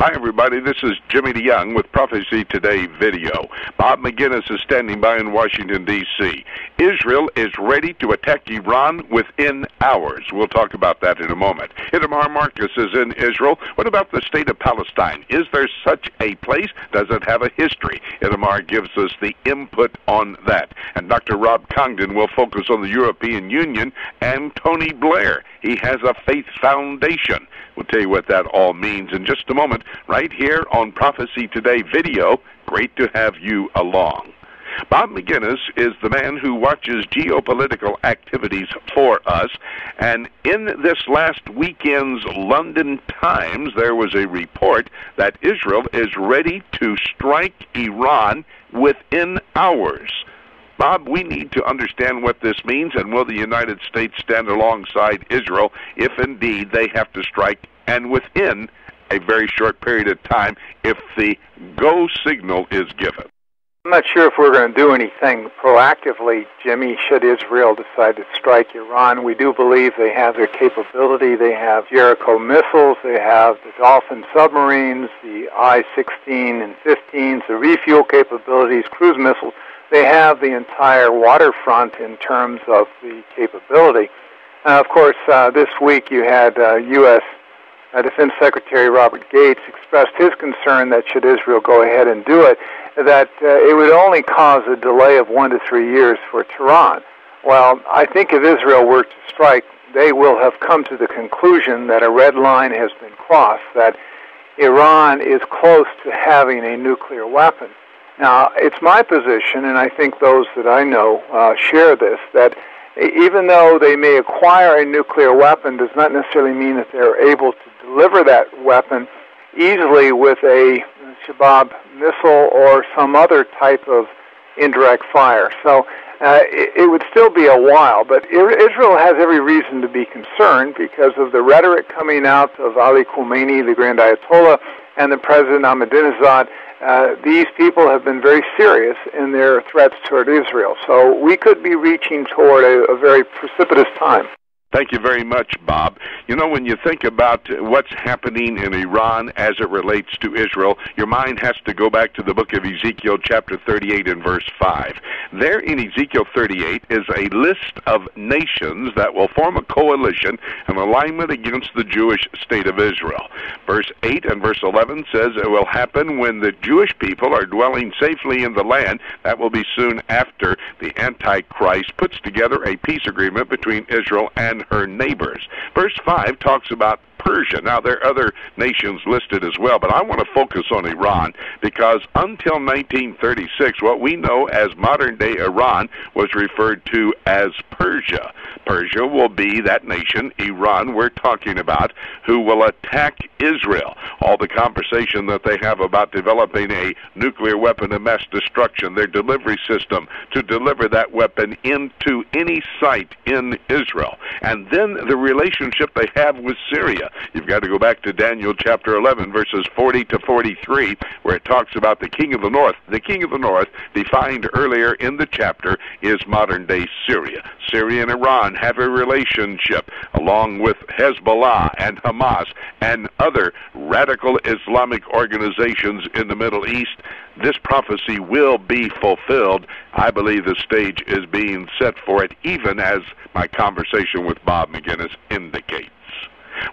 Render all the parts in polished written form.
Hi, everybody. This is Jimmy DeYoung with Prophecy Today video. Bob Maginnis is standing by in Washington, D.C. Israel is ready to attack Iran within hours. We'll talk about that in a moment. Itamar Marcus is in Israel. What about the state of Palestine? Is there such a place? Does it have a history? Itamar gives us the input on that. And Dr. Rob Congdon will focus on the European Union and Tony Blair. He has a faith foundation. We'll tell you what that all means in just a moment, right here on Prophecy Today video. Great to have you along. Bob Maginnis is the man who watches geopolitical activities for us, and in this last weekend's London Times, there was a report that Israel is ready to strike Iran within hours. Bob, we need to understand what this means, and will the United States stand alongside Israel if indeed they have to strike, and within a very short period of time, if the go signal is given? I'm not sure if we're going to do anything proactively, Jimmy, should Israel decide to strike Iran. We do believe they have their capability. They have Jericho missiles. They have the Dolphin submarines, the I-16 and 15s, the refuel capabilities, cruise missiles. They have the entire waterfront in terms of the capability. Of course, this week you had U.S. Defense Secretary Robert Gates expressed his concern that should Israel go ahead and do it, that it would only cause a delay of 1 to 3 years for Tehran. Well, I think if Israel were to strike, they will have come to the conclusion that a red line has been crossed, that Iran is close to having a nuclear weapon. Now, it's my position, and I think those that I know share this, that even though they may acquire a nuclear weapon, does not necessarily mean that they're able to deliver that weapon easily with a Shabab missile or some other type of indirect fire. So it would still be a while, but Israel has every reason to be concerned because of the rhetoric coming out of Ali Khamenei, the Grand Ayatollah, and the President Ahmadinejad. These people have been very serious in their threats toward Israel. So we could be reaching toward a very precipitous time. Thank you very much, Bob. You know, when you think about what's happening in Iran as it relates to Israel, your mind has to go back to the book of Ezekiel, chapter 38 and verse 5. There in Ezekiel 38 is a list of nations that will form a coalition in alignment against the Jewish state of Israel. Verse 8 and verse 11 says it will happen when the Jewish people are dwelling safely in the land. That will be soon after the Antichrist puts together a peace agreement between Israel and her neighbors. Verse 5 talks about Persia. Now, there are other nations listed as well, but I want to focus on Iran because until 1936, what we know as modern-day Iran was referred to as Persia. Persia will be that nation, Iran, we're talking about, who will attack Israel. All the conversation that they have about developing a nuclear weapon of mass destruction, their delivery system to deliver that weapon into any site in Israel. And then the relationship they have with Syria. You've got to go back to Daniel chapter 11, verses 40 to 43, where it talks about the king of the north. The king of the north, defined earlier in the chapter, is modern-day Syria. Syria and Iran have a relationship, along with Hezbollah and Hamas and other radical Islamic organizations in the Middle East. This prophecy will be fulfilled. I believe the stage is being set for it, even as my conversation with Bob Maginnis indicates.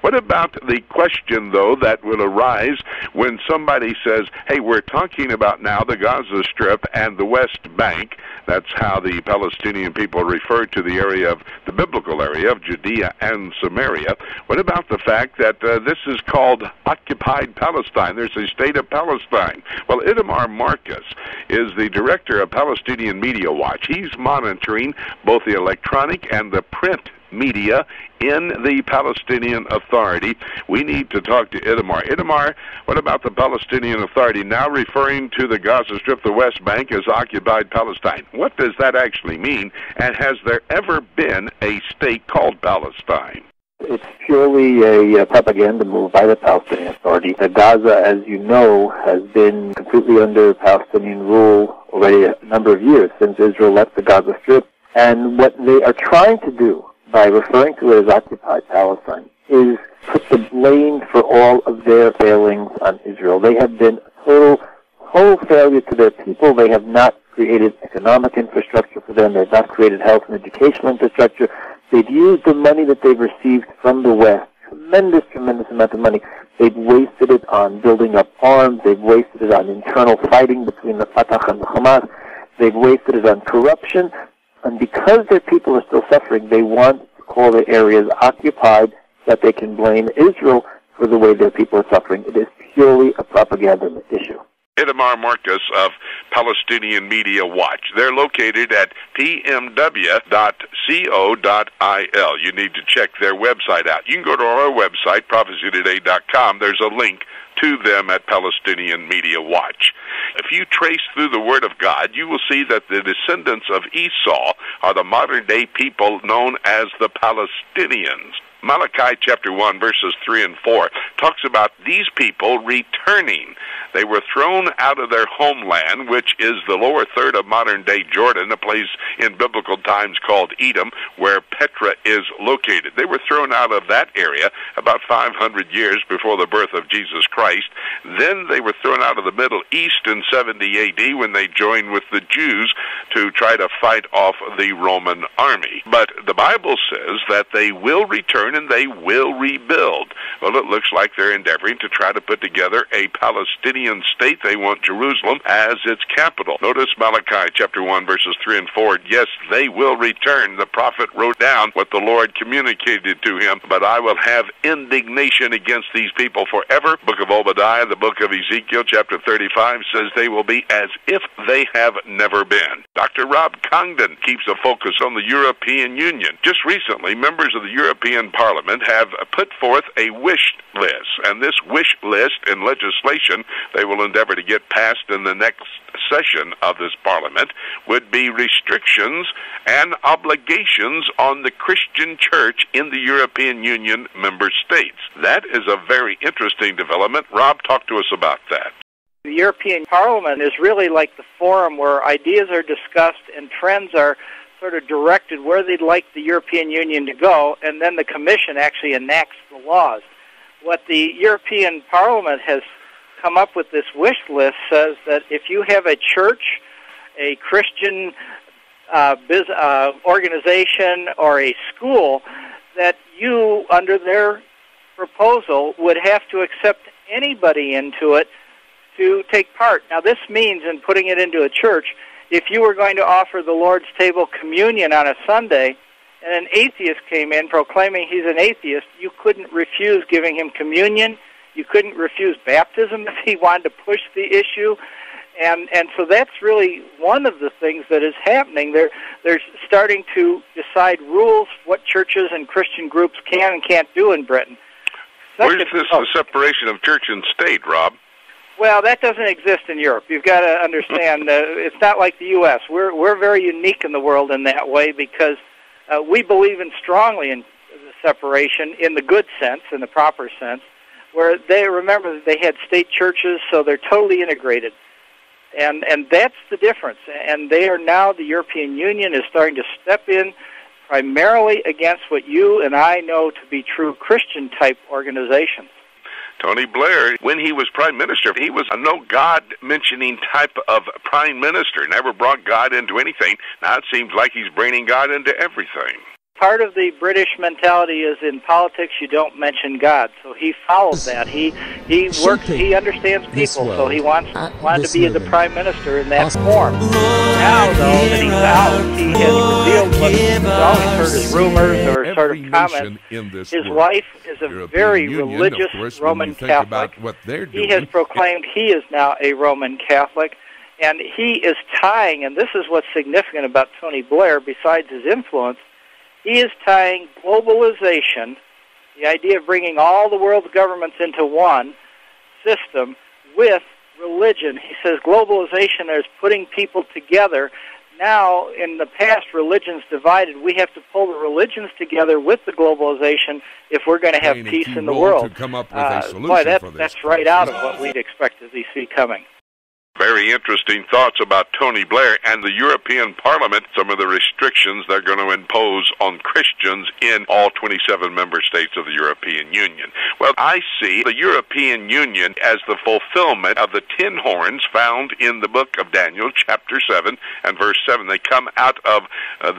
What about the question, though, that will arise when somebody says, hey, we're talking about now the Gaza Strip and the West Bank. That's how the Palestinian people refer to the area of the biblical area of Judea and Samaria. What about the fact that this is called occupied Palestine? There's a state of Palestine. Well, Itamar Marcus is the director of Palestinian Media Watch. He's monitoring both the electronic and the print media in the Palestinian Authority. We need to talk to Itamar. Itamar, what about the Palestinian Authority now referring to the Gaza Strip, the West Bank, as occupied Palestine? What does that actually mean, and has there ever been a state called Palestine? It's purely a propaganda move by the Palestinian Authority. Gaza, as you know, has been completely under Palestinian rule already a number of years since Israel left the Gaza Strip. And what they are trying to do by referring to it as occupied Palestine is put the blame for all of their failings on Israel. They have been a total failure to their people. They have not created economic infrastructure for them. They've not created health and educational infrastructure. They've used the money that they've received from the West, tremendous amount of money. They've wasted it on building up arms. They've wasted it on internal fighting between the Fatah and the Hamas. They've wasted it on corruption. And because their people are still suffering, they want to call their areas occupied that they can blame Israel for the way their people are suffering. It is purely a propaganda issue. Itamar Marcus of Palestinian Media Watch. They're located at pmw.co.il. You need to check their website out. You can go to our website, prophecytoday.com. There's a link to them at Palestinian Media Watch. If you trace through the Word of God, you will see that the descendants of Esau are the modern-day people known as the Palestinians. Malachi chapter 1, verses 3 and 4 talks about these people returning. They were thrown out of their homeland, which is the lower third of modern-day Jordan, a place in biblical times called Edom, where Petra is located. They were thrown out of that area about 500 years before the birth of Jesus Christ. Then they were thrown out of the Middle East in 70 A.D. when they joined with the Jews to try to fight off the Roman army. But the Bible says that they will return and they will rebuild. Well, it looks like they're endeavoring to try to put together a Palestinian state. They want Jerusalem as its capital. Notice Malachi chapter 1, verses 3 and 4. Yes, they will return. The prophet wrote down what the Lord communicated to him, but I will have indignation against these people forever. Book of Obadiah, the book of Ezekiel, chapter 35, says they will be as if they have never been. Dr. Rob Congdon keeps a focus on the European Union. Just recently, members of the European Parliament have put forth a wish list, and this wish list in legislation they will endeavor to get passed in the next session of this Parliament would be restrictions and obligations on the Christian church in the European Union member states. That is a very interesting development. Rob, talk to us about that. The European Parliament is really like the forum where ideas are discussed and trends are sort of directed where they'd like the European Union to go, and then the Commission actually enacts the laws. What the European Parliament has come up with, this wish list, says that if you have a church, a Christian organization, or a school, that you, under their proposal, would have to accept anybody into it to take part. Now, this means, in putting it into a church, if you were going to offer the Lord's table communion on a Sunday, and an atheist came in proclaiming he's an atheist, you couldn't refuse giving him communion. You couldn't refuse baptism if he wanted to push the issue. And so that's really one of the things that is happening. They're starting to decide rules, what churches and Christian groups can and can't do in Britain. Where's the separation of church and state, Rob? Well, that doesn't exist in Europe. You've got to understand, it's not like the U.S. We're very unique in the world in that way because we believe strongly in the separation in the good sense, in the proper sense, where they remember that they had state churches, so they're totally integrated. And that's the difference. And they are now, the European Union is starting to step in primarily against what you and I know to be true Christian-type organizations. Tony Blair, when he was prime minister, he was a no God-mentioning type of prime minister, never brought God into anything. Now it seems like he's bringing God into everything. Part of the British mentality is in politics you don't mention God, so he follows that. He works. He understands people, so he wanted to be the prime minister in that form. Now, though that he's out, he has revealed what he's always heard as rumors or sort of comments. His wife is a very religious Roman Catholic. He has proclaimed he is now a Roman Catholic, and he is tying, and this is what's significant about Tony Blair, besides his influence, he is tying globalization, the idea of bringing all the world's governments into one system, with religion. He says globalization is putting people together. Now, in the past, religions divided. We have to pull the religions together with the globalization if we're going to have peace in the world. To come up with a solution for this. That's right out of what we'd expect to see coming. very interesting thoughts about Tony Blair and the European Parliament, some of the restrictions they're going to impose on Christians in all 27 member states of the European Union. Well, I see the European Union as the fulfillment of the 10 horns found in the book of Daniel, chapter 7 and verse 7. They come out of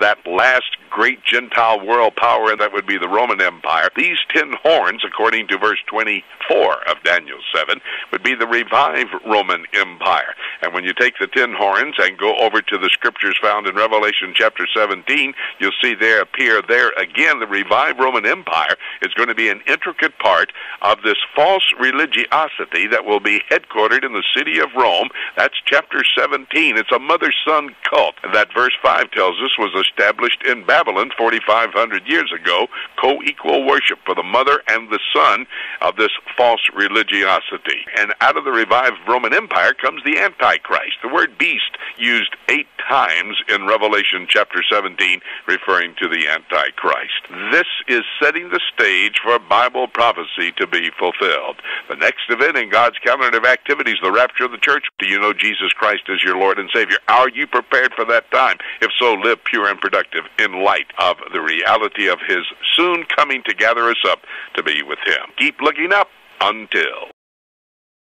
that last great Gentile world power, and that would be the Roman Empire. These 10 horns, according to verse 24 of Daniel 7, would be the revived Roman Empire. And when you take the 10 horns and go over to the scriptures found in Revelation chapter 17, you'll see there appear there again the revived Roman Empire is going to be an intricate part of this false religiosity that will be headquartered in the city of Rome. That's chapter 17. It's a mother-son cult. That verse 5 tells us was established in Babylon 4,500 years ago, co-equal worship for the mother and the son of this false religiosity. And out of the revived Roman Empire comes the Antichrist. The word beast used 8 times in Revelation chapter 17, referring to the Antichrist. This is setting the stage for Bible prophecy to be fulfilled. The next event in God's calendar of activities, the rapture of the church. Do you know Jesus Christ as your Lord and Savior? Are you prepared for that time? If so, live pure and productive in light of the reality of His soon coming to gather us up to be with Him. Keep looking up until...